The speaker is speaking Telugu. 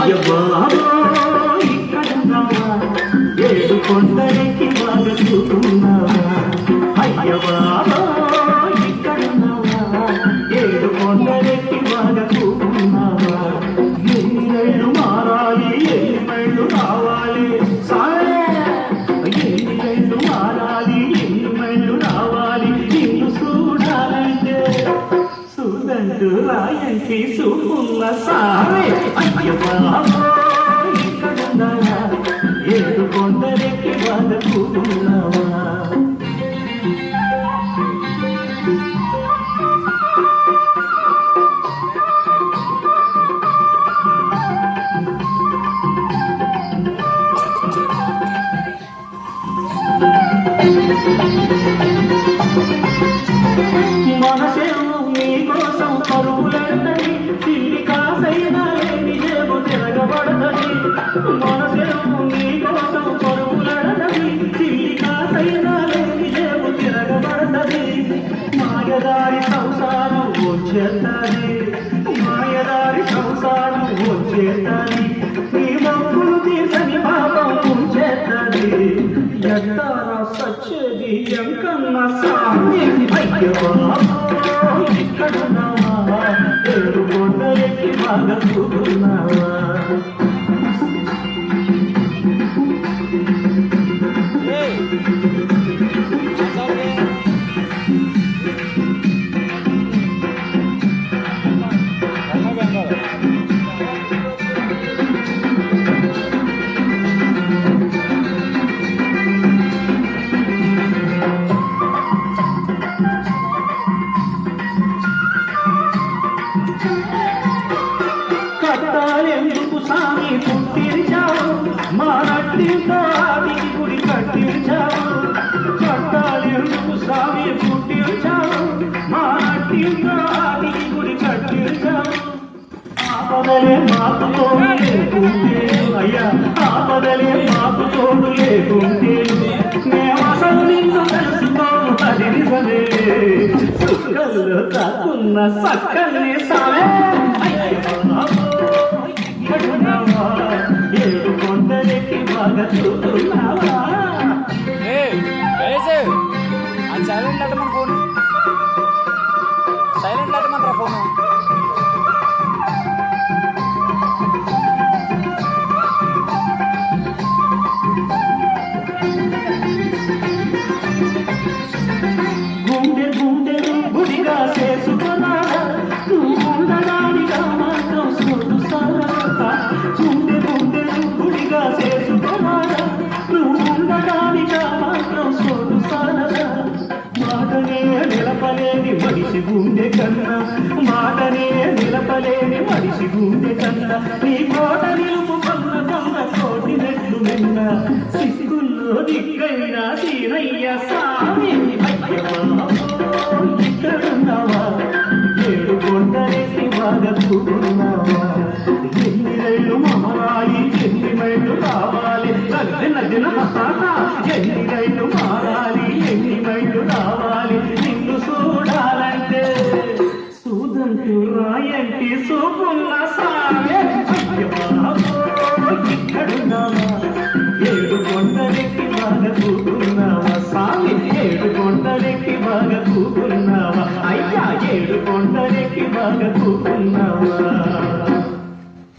అయ్య బాబో ఇక్కడున్నావా ఏడు కొండలెక్కి బాగా చూస్తున్నావా అయ్య బాబో ఇక్కడున్నావా ఏడు కొండలెక్కి బాగా చూస్తున్నావా ఎన్ని రైళ్ళు మారాలి ఎన్ని మైళ్ళు రావాలి సారే ఎన్ని రైళ్ళు మారాలి ఎన్ని మైళ్ళు రావాలి నిన్ను చూడాలంటే చూడండు రాయంటి చూపున్న సారే అయ్య బాబో ఇక్కడున్నావా ఏడు కొండలెక్కి బాగా చూస్తున్నావా మనసేమో నీకోసం పరుగులెడతది తిండి కాసైనా లేని జేబు తిరగబడతది మనసేమో నీకోసం పరుగులెడతది తిండి కాసైనా లేని జేబు తిరగబడతది మాయదారి సంసారం వచ్చేస్తది మాయదారి సంసారం వచ్చేస్తది నీ మొక్కులు తీసని పాపం ఉంచేస్తది ఎట్టారా సచ్చేది ఎంకన్న సామి అయ్య బాబో ఇక్కడున్నావా ఏడు కొండలెక్కి బాగా చూస్తున్నావా కట్టాలెందుకు సామి పుట్టించావు మా నట్టితో ఆదికి గుడి కట్టించావు కట్టాలెందుకు సామి పుట్టించావు మా నట్టితో ఆదికి గుడి కట్టించావు ఆపదలే మాకు తోడు లేకుంటే అయ్యా ఆపదలే మాకు తోడు లేకుంటే మేమసలు నిన్ను తెలుసుకోను అది నిజమే సుఖంలో కాకున్న సక్కనే సామే ఏడు కొండలెక్కి బాగా చూస్తున్నావా సైలెంట్ అట్టమని ఫోన్ సైలెంట్ అట్టమంటారా ఫోను గుండె గుండె గుడిగా చేసుకున్నాడా నువ్వు ఉండడానిగా మాత్రం చూడు సారా గుండె గుండె గుడిగా చేసుకున్నాడా నువ్వు ఉండడానిగా మాత్రం చూడు సారా మాటనే నిలపలేని మనిషి గుండె కన్నా మాటనే నిలపలేని మనిషి గుండె కన్నా నీ కోట నిలుపు కొన్న కొన్న కోటి నెట్లు నిన్న సిక్కుల్లో దిక్కైనా దీనయ్య సామి ఇక్కడున్నావా ఏడు కొండలెక్కి బాగా చూస్తున్నావా ఎన్ని రైళ్ళు మమరాయి ఎన్ని మైళ్ళు రావాలి నదిన ఎన్ని రైళ్ళు మారాలి ఎన్ని మైళ్ళు రావాలి నిన్ను చూడాలంటే చూదంటూ రాయంటి చూపున్న సామే ఇక్కడున్నావా ఏడు కొండలెక్కి బాగా చూస్తున్నావా సామి ఏడు కొండలెక్కి బాగా చూస్తున్నావా అయ్యా ఏడు కొండలెక్కి బాగా చూస్తున్నావా